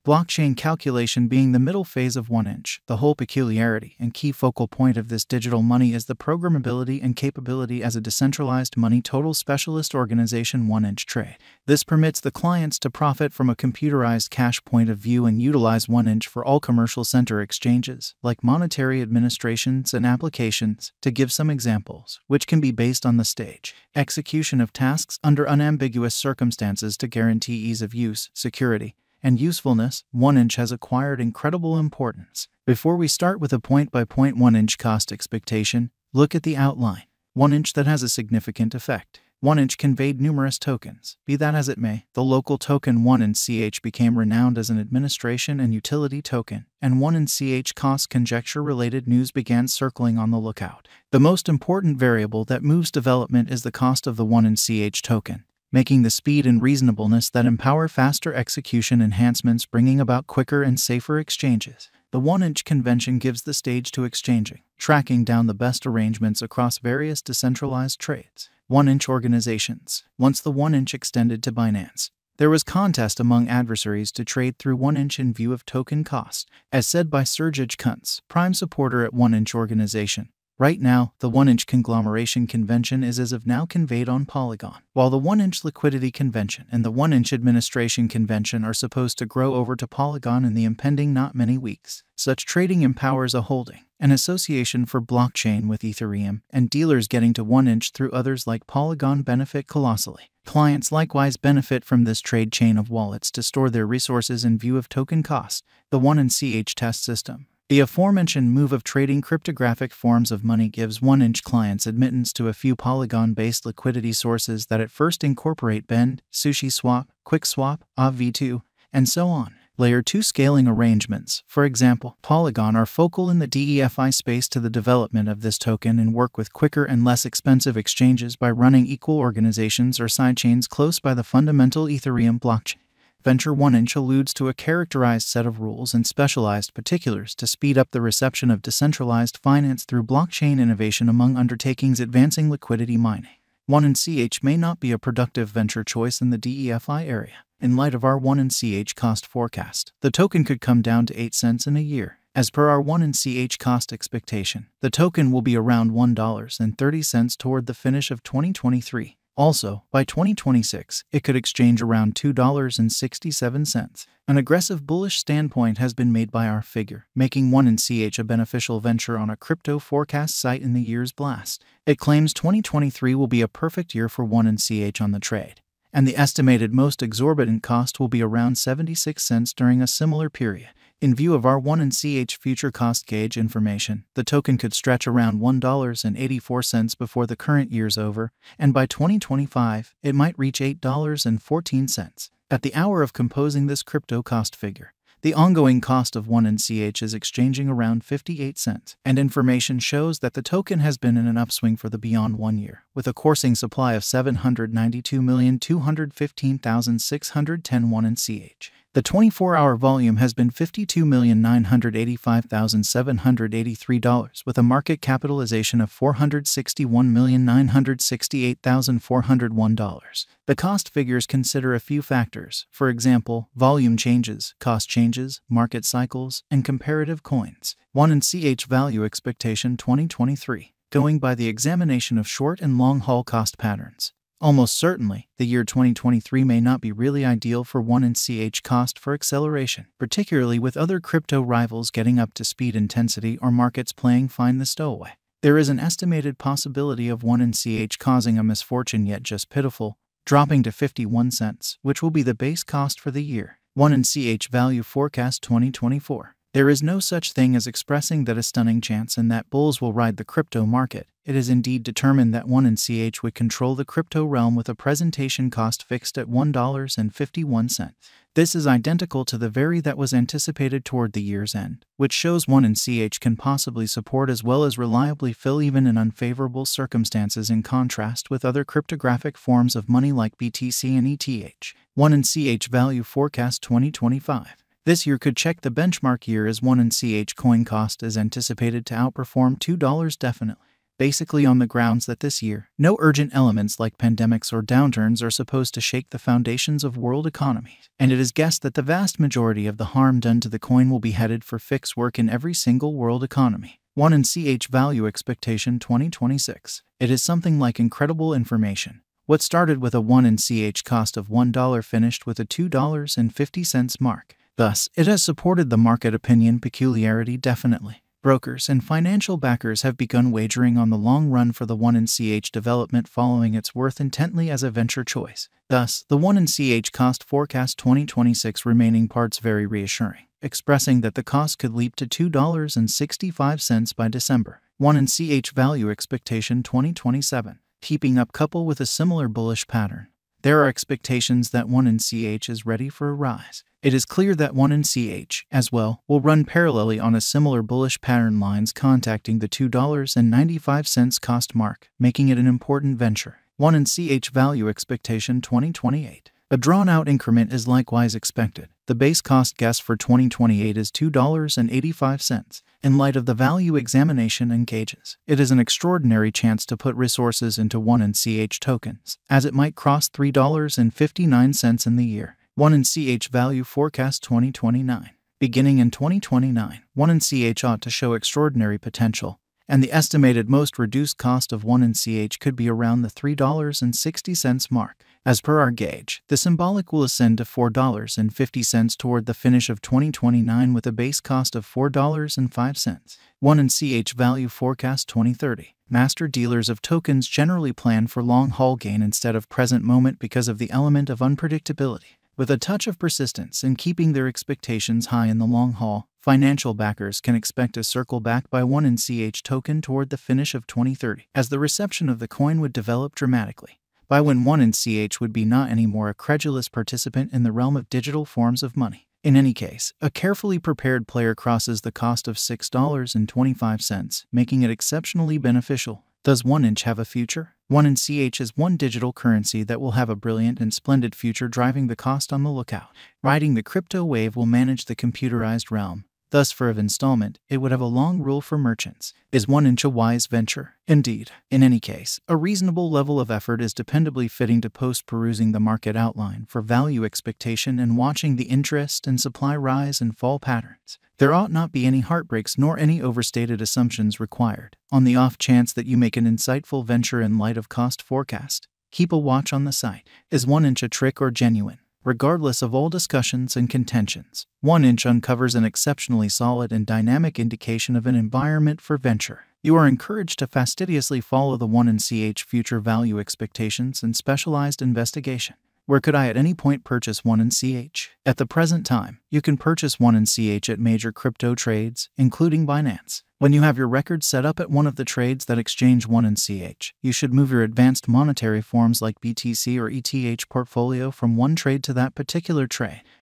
Blockchain calculation being the middle phase of 1inch. The whole peculiarity and key focal point of this digital money is the programmability and capability as a decentralized money total specialist organization 1inch trade. This permits the clients to profit from a computerized cash point of view and utilize 1inch for all commercial center exchanges, like monetary administrations and applications, to give some examples, which can be based on the stage. Execution of tasks under unambiguous circumstances to guarantee ease of use, security, and usefulness. 1inch has acquired incredible importance. Before we start with a point-by-point 1inch cost expectation, look at the outline. 1inch that has a significant effect. 1inch conveyed numerous tokens. Be that as it may, the local token 1inch became renowned as an administration and utility token, and 1inch cost conjecture-related news began circling on the lookout. The most important variable that moves development is the cost of the 1inch token, making the speed and reasonableness that empower faster execution enhancements, bringing about quicker and safer exchanges. The 1inch convention gives the stage to exchanging, tracking down the best arrangements across various decentralized trades. 1inch organizations. Once the 1inch extended to Binance, there was contest among adversaries to trade through 1inch in view of token cost, as said by Sergej Kuntz, prime supporter at 1inch organization. Right now, the 1inch conglomeration convention is as of now conveyed on Polygon, while the 1inch liquidity convention and the 1inch administration convention are supposed to grow over to Polygon in the impending not many weeks. Such trading empowers a holding, an association for blockchain with Ethereum, and dealers getting to 1inch through others like Polygon benefit colossally. Clients likewise benefit from this trade chain of wallets to store their resources in view of token cost. The 1inch test system. The aforementioned move of trading cryptographic forms of money gives 1inch clients admittance to a few Polygon-based liquidity sources that at first incorporate Bend, SushiSwap, QuickSwap, AV2, and so on. Layer 2 scaling arrangements, for example, Polygon, are focal in the DeFi space to the development of this token and work with quicker and less expensive exchanges by running equal organizations or sidechains close by the fundamental Ethereum blockchain. Venture 1inch alludes to a characterized set of rules and specialized particulars to speed up the reception of decentralized finance through blockchain innovation among undertakings advancing liquidity mining. 1inch may not be a productive venture choice in the DeFi area. In light of our 1inch cost forecast, the token could come down to 8 cents in a year. As per our 1inch cost expectation, the token will be around $1.30 toward the finish of 2023. Also, by 2026, it could exchange around $2.67. An aggressive bullish standpoint has been made by our figure, making 1inch a beneficial venture on a crypto forecast site in the year's blast. It claims 2023 will be a perfect year for 1inch on the trade, and the estimated most exorbitant cost will be around 76 cents during a similar period. In view of our 1inch future cost gauge information, the token could stretch around $1.84 before the current year's over, and by 2025, it might reach $8.14. At the hour of composing this crypto cost figure, the ongoing cost of 1inch is exchanging around 58 cents, and information shows that the token has been in an upswing for the beyond 1 year, with a coursing supply of 792,215,610 1inch. The 24-hour volume has been $52,985,783, with a market capitalization of $461,968,401. The cost figures consider a few factors, for example, volume changes, cost changes, market cycles, and comparative coins. 1inch value expectation 2023. Going by the examination of short and long-haul cost patterns, almost certainly, the year 2023 may not be really ideal for 1inch cost for acceleration, particularly with other crypto rivals getting up to speed intensity or markets playing find the stowaway. There is an estimated possibility of 1inch causing a misfortune yet just pitiful, dropping to 51 cents, which will be the base cost for the year. 1inch value forecast 2024. There is no such thing as expressing that a stunning chance and that bulls will ride the crypto market. It is indeed determined that 1inch would control the crypto realm with a presentation cost fixed at $1.51. This is identical to the very that was anticipated toward the year's end, which shows 1inch can possibly support as well as reliably fill even in unfavorable circumstances, in contrast with other cryptographic forms of money like BTC and ETH. 1inch value forecast 2025. This year could check the benchmark year as 1inch coin cost is anticipated to outperform $2 definitely. basically on the grounds that this year, no urgent elements like pandemics or downturns are supposed to shake the foundations of world economies, and it is guessed that the vast majority of the harm done to the coin will be headed for fix work in every single world economy. 1NCH Value Expectation 2026. It is something like incredible information. What started with a 1NCH cost of $1 finished with a $2.50 mark. Thus, it has supported the market opinion peculiarity definitely. Brokers and financial backers have begun wagering on the long run for the 1NCH development following its worth intently as a venture choice. Thus, the 1NCH cost forecast 2026 remaining parts very reassuring, expressing that the cost could leap to $2.65 by December. 1NCH Value Expectation 2027. Keeping up couple with a similar bullish pattern. There are expectations that 1NCH is ready for a rise. It is clear that 1NCH, as well, will run parallelly on a similar bullish pattern lines contacting the $2.95 cost mark, making it an important venture. 1NCH Value Expectation 2028. A drawn-out increment is likewise expected. The base cost guess for 2028 is $2.85. In light of the value examination engages, it is an extraordinary chance to put resources into 1NCH tokens, as it might cross $3.59 in the year. 1NCH Value Forecast 2029. Beginning in 2029, 1NCH ought to show extraordinary potential, and the estimated most reduced cost of 1NCH could be around the $3.60 mark. As per our gauge, the symbolic will ascend to $4.50 toward the finish of 2029 with a base cost of $4.05. 1NCH Value Forecast 2030. Master dealers of tokens generally plan for long-haul gain instead of present moment because of the element of unpredictability. With a touch of persistence in keeping their expectations high in the long haul, financial backers can expect a circle back by 1NCH token toward the finish of 2030, as the reception of the coin would develop dramatically. By when 1NCH would be not anymore a credulous participant in the realm of digital forms of money. In any case, a carefully prepared player crosses the cost of $6.25, making it exceptionally beneficial. Does 1inch have a future? 1NCH is one digital currency that will have a brilliant and splendid future, driving the cost on the lookout. Riding the crypto wave will manage the computerized realm. Thus, for of installment, it would have a long rule for merchants. Is 1inch a wise venture? Indeed. In any case, a reasonable level of effort is dependably fitting to post-perusing the market outline for value expectation and watching the interest and supply rise and fall patterns. There ought not be any heartbreaks nor any overstated assumptions required. On the off chance that you make an insightful venture in light of cost forecast, keep a watch on the site. Is 1inch a trick or genuine? Regardless of all discussions and contentions, 1inch uncovers an exceptionally solid and dynamic indication of an environment for venture. You are encouraged to fastidiously follow the 1NCH future value expectations and specialized investigation. Where could I at any point purchase 1NCH? At the present time, you can purchase 1NCH at major crypto trades, including Binance. When you have your record set up at one of the trades that exchange 1NCH, you should move your advanced monetary forms like BTC or ETH portfolio from one trade to that particular trade.